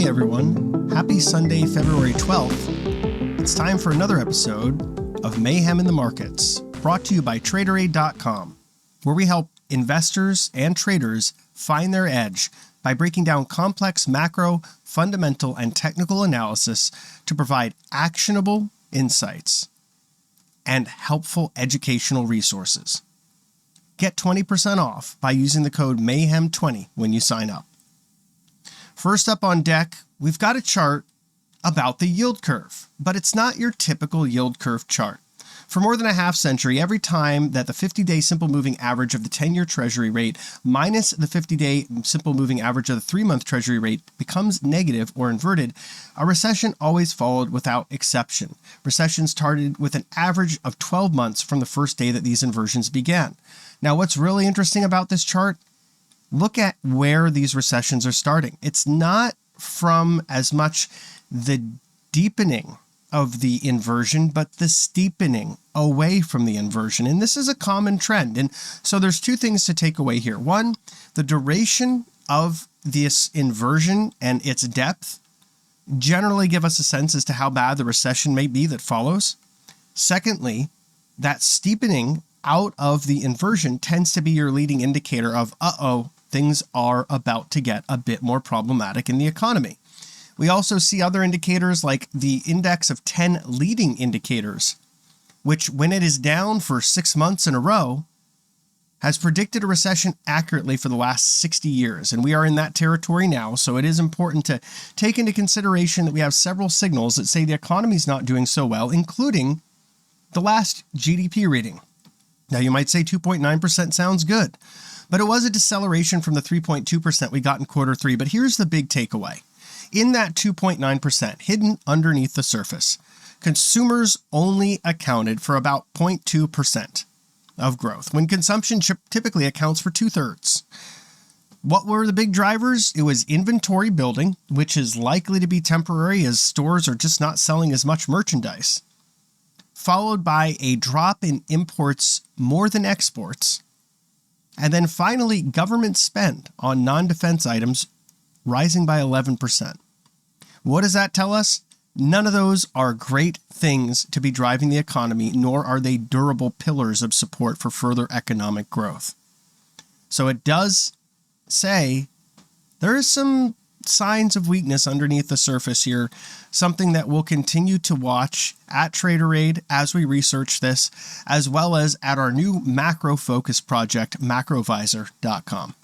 Hey everyone, happy Sunday, February 12th. It's time for another episode of Mayhem in the Markets, brought to you by TraderAid.com, where we help investors and traders find their edge by breaking down complex macro, fundamental, and technical analysis to provide actionable insights and helpful educational resources. Get 20% off by using the code MAYHEM20 when you sign up. First up on deck, we've got a chart about the yield curve, but it's not your typical yield curve chart. For more than a half century, every time that the 50-day simple moving average of the 10-year Treasury rate minus the 50-day simple moving average of the 3-month Treasury rate becomes negative or inverted, a recession always followed without exception. Recessions started with an average of 12 months from the first day that these inversions began. Now, what's really interesting about this chart? Look at where these recessions are starting. It's not from as much the deepening of the inversion, but the steepening away from the inversion. And this is a common trend. And so there's two things to take away here. One, the duration of this inversion and its depth generally give us a sense as to how bad the recession may be that follows. Secondly, that steepening out of the inversion tends to be your leading indicator of, things are about to get a bit more problematic in the economy. We also see other indicators like the index of 10 leading indicators, which when it is down for 6 months in a row, has predicted a recession accurately for the last 60 years. And we are in that territory now, so it is important to take into consideration that we have several signals that say the economy is not doing so well, including the last GDP reading. Now you might say 2.9% sounds good, but it was a deceleration from the 3.2% we got in quarter three. But here's the big takeaway. In that 2.9%, hidden underneath the surface, consumers only accounted for about 0.2% of growth, when consumption typically accounts for 2/3. What were the big drivers? It was inventory building, which is likely to be temporary as stores are just not selling as much merchandise, followed by a drop in imports more than exports, and then finally government spend on non-defense items rising by 11%. What does that tell us? None of those are great things to be driving the economy, nor are they durable pillars of support for further economic growth. So it does say there is some signs of weakness underneath the surface here, something that we'll continue to watch at TraderAid as we research this, as well as at our new macro focus project, macrovisor.com.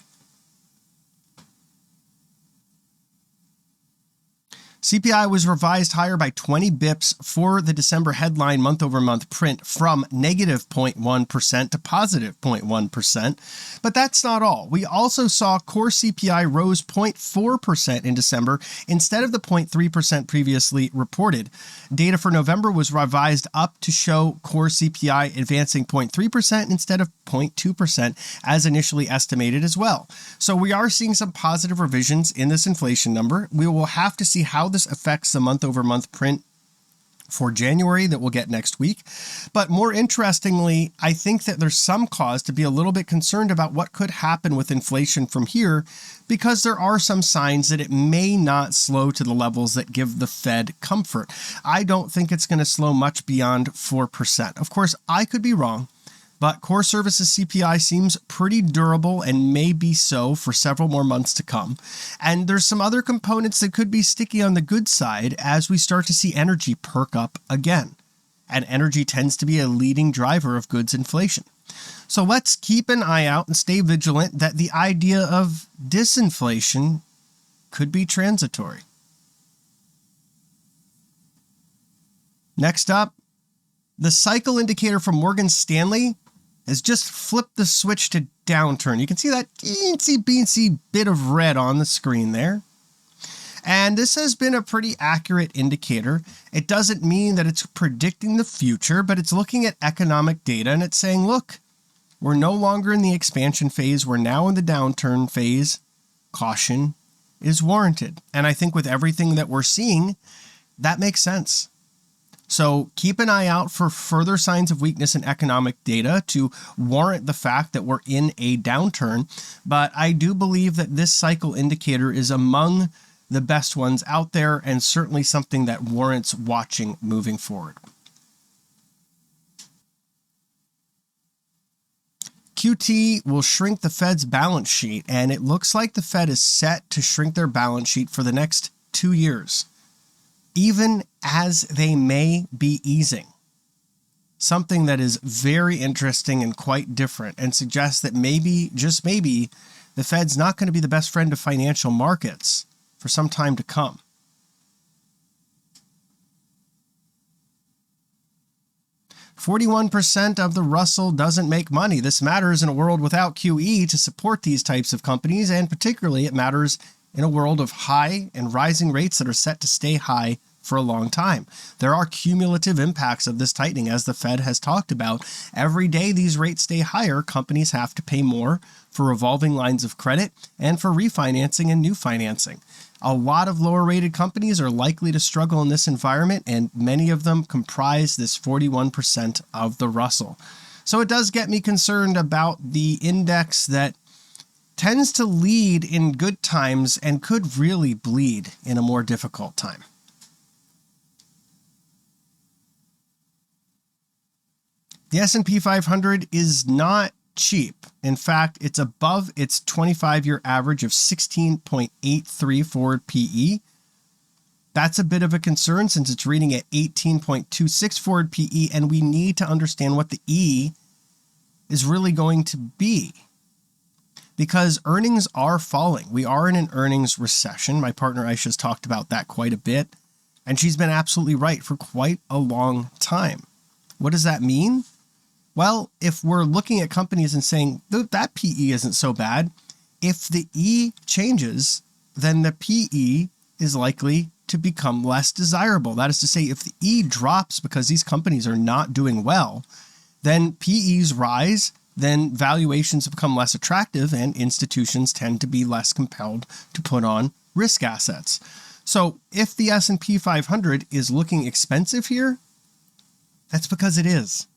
CPI was revised higher by 20 bips for the December headline month-over-month print from negative 0.1% to positive 0.1%. But that's not all. We also saw core CPI rose 0.4% in December instead of the 0.3% previously reported. Data for November was revised up to show core CPI advancing 0.3% instead of 0.2% as initially estimated as well. So we are seeing some positive revisions in this inflation number. We will have to see how this affects the month-over-month print for January that we'll get next week. But more interestingly, I think that there's some cause to be a little bit concerned about what could happen with inflation from here, because there are some signs that it may not slow to the levels that give the Fed comfort. I don't think it's going to slow much beyond 4%. Of course, I could be wrong, but core services CPI seems pretty durable and may be so for several more months to come. And there's some other components that could be sticky on the good side as we start to see energy perk up again. And energy tends to be a leading driver of goods inflation. So let's keep an eye out and stay vigilant that the idea of disinflation could be transitory. Next up, the cycle indicator from Morgan Stanley has just flipped the switch to downturn. You can see that teensy-beensy bit of red on the screen there. And this has been a pretty accurate indicator. It doesn't mean that it's predicting the future, but it's looking at economic data and it's saying, look, we're no longer in the expansion phase. We're now in the downturn phase. Caution is warranted. And I think with everything that we're seeing, that makes sense. So keep an eye out for further signs of weakness in economic data to warrant the fact that we're in a downturn. But I do believe that this cycle indicator is among the best ones out there, and certainly something that warrants watching moving forward. QT will shrink the Fed's balance sheet, and it looks like the Fed is set to shrink their balance sheet for the next 2 years, even as they may be easing. Something that is very interesting and quite different, and suggests that maybe, just maybe, the Fed's not going to be the best friend of financial markets for some time to come. "41% of the Russell doesn't make money. This matters in a world without QE to support these types of companies, and particularly it matters in a world of high and rising rates that are set to stay high for a long time. There are cumulative impacts of this tightening, as the Fed has talked about. Every day these rates stay higher, companies have to pay more for revolving lines of credit and for refinancing and new financing. A lot of lower rated companies are likely to struggle in this environment, and many of them comprise this 41% of the Russell. So it does get me concerned about the index that tends to lead in good times and could really bleed in a more difficult time. The S&P 500 is not cheap. In fact, it's above its 25-year average of 16.83 forward PE. That's a bit of a concern since it's reading at 18.26 forward PE, and we need to understand what the E is really going to be, because earnings are falling. We are in an earnings recession. My partner Aisha's talked about that quite a bit, and she's been absolutely right for quite a long time. What does that mean? Well, if we're looking at companies and saying that PE isn't so bad, if the E changes, then the PE is likely to become less desirable. That is to say, if the E drops because these companies are not doing well, then PEs rise, then valuations become less attractive, and institutions tend to be less compelled to put on risk assets. So if the S&P 500 is looking expensive here, that's because it is.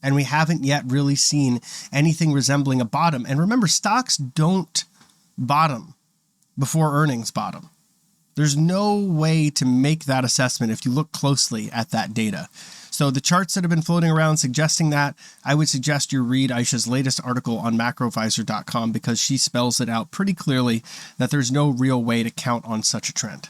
And we haven't yet really seen anything resembling a bottom. And remember, stocks don't bottom before earnings bottom. There's no way to make that assessment if you look closely at that data. So the charts that have been floating around suggesting that, I would suggest you read Aisha's latest article on macrovisor.com, because she spells it out pretty clearly that there's no real way to count on such a trend.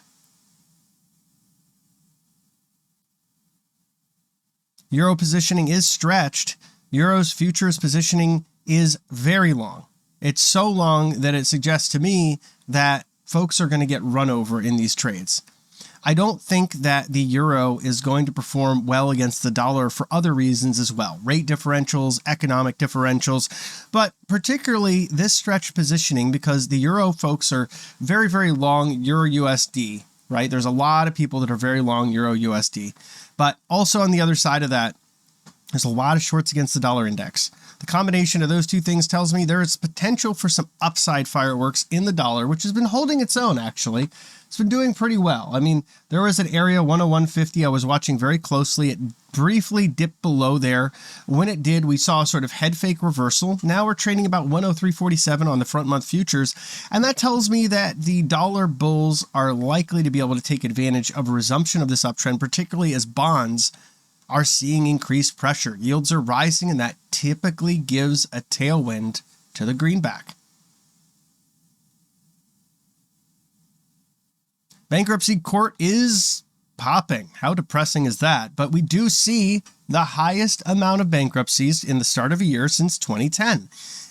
Euro positioning is stretched. Euro's futures positioning is very long. It's so long that it suggests to me that folks are going to get run over in these trades. I don't think that the euro is going to perform well against the dollar for other reasons as well. Rate differentials, economic differentials, but particularly this stretched positioning because the euro folks are very, very long Euro USD, right? There's a lot of people that are very long Euro USD. But also on the other side of that, there's a lot of shorts against the dollar index. The combination of those two things tells me there is potential for some upside fireworks in the dollar, which has been holding its own, actually. It's been doing pretty well. I mean, there was an area 101.50 I was watching very closely. It briefly dipped below there. When it did, we saw a sort of head fake reversal. Now we're trading about 103.47 on the front month futures. And that tells me that the dollar bulls are likely to be able to take advantage of a resumption of this uptrend, particularly as bonds are seeing increased pressure. Yields are rising, and that typically gives a tailwind to the greenback. Bankruptcy court is popping. How depressing is that? But we do see the highest amount of bankruptcies in the start of a year since 2010.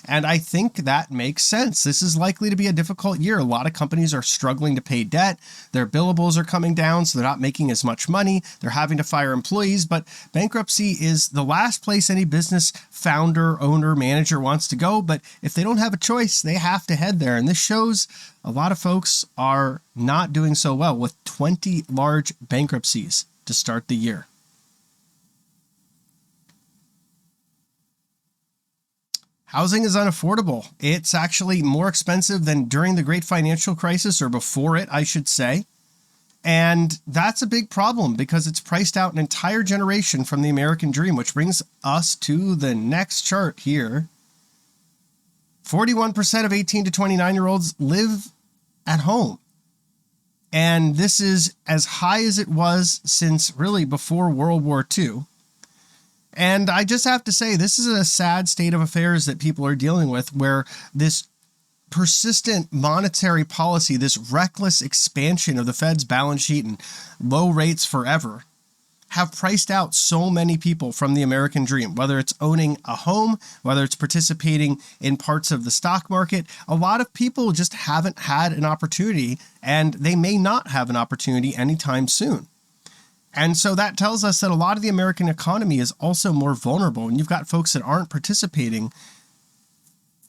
And I think that makes sense. This is likely to be a difficult year. A lot of companies are struggling to pay debt. Their billables are coming down, so they're not making as much money. They're having to fire employees. But bankruptcy is the last place any business founder, owner, manager wants to go. But if they don't have a choice, they have to head there. And this shows a lot of folks are not doing so well, with 20 large bankruptcies to start the year. Housing is unaffordable. It's actually more expensive than during the Great Financial Crisis, or before it, I should say. And that's a big problem because it's priced out an entire generation from the American dream, which brings us to the next chart here. 41% of 18 to 29-year-olds live at home. And this is as high as it was since really before World War II. And I just have to say, this is a sad state of affairs that people are dealing with, where this persistent monetary policy, this reckless expansion of the Fed's balance sheet and low rates forever, have priced out so many people from the American dream, whether it's owning a home, whether it's participating in parts of the stock market. A lot of people just haven't had an opportunity, and they may not have an opportunity anytime soon. And so that tells us that a lot of the American economy is also more vulnerable. And you've got folks that aren't participating.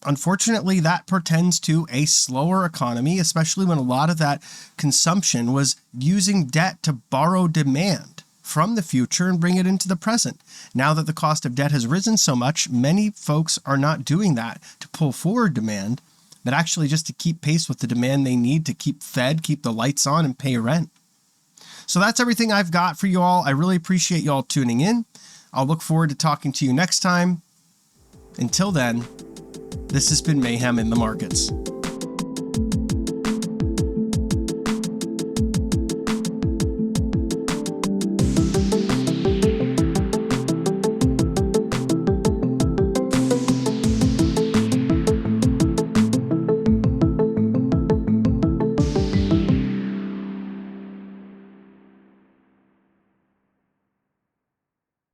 Unfortunately, that portends to a slower economy, especially when a lot of that consumption was using debt to borrow demand from the future and bring it into the present. Now that the cost of debt has risen so much, many folks are not doing that to pull forward demand, but actually just to keep pace with the demand they need to keep fed, keep the lights on, and pay rent. So that's everything I've got for you all. I really appreciate you all tuning in. I'll look forward to talking to you next time. Until then, this has been Mayhem in the Markets.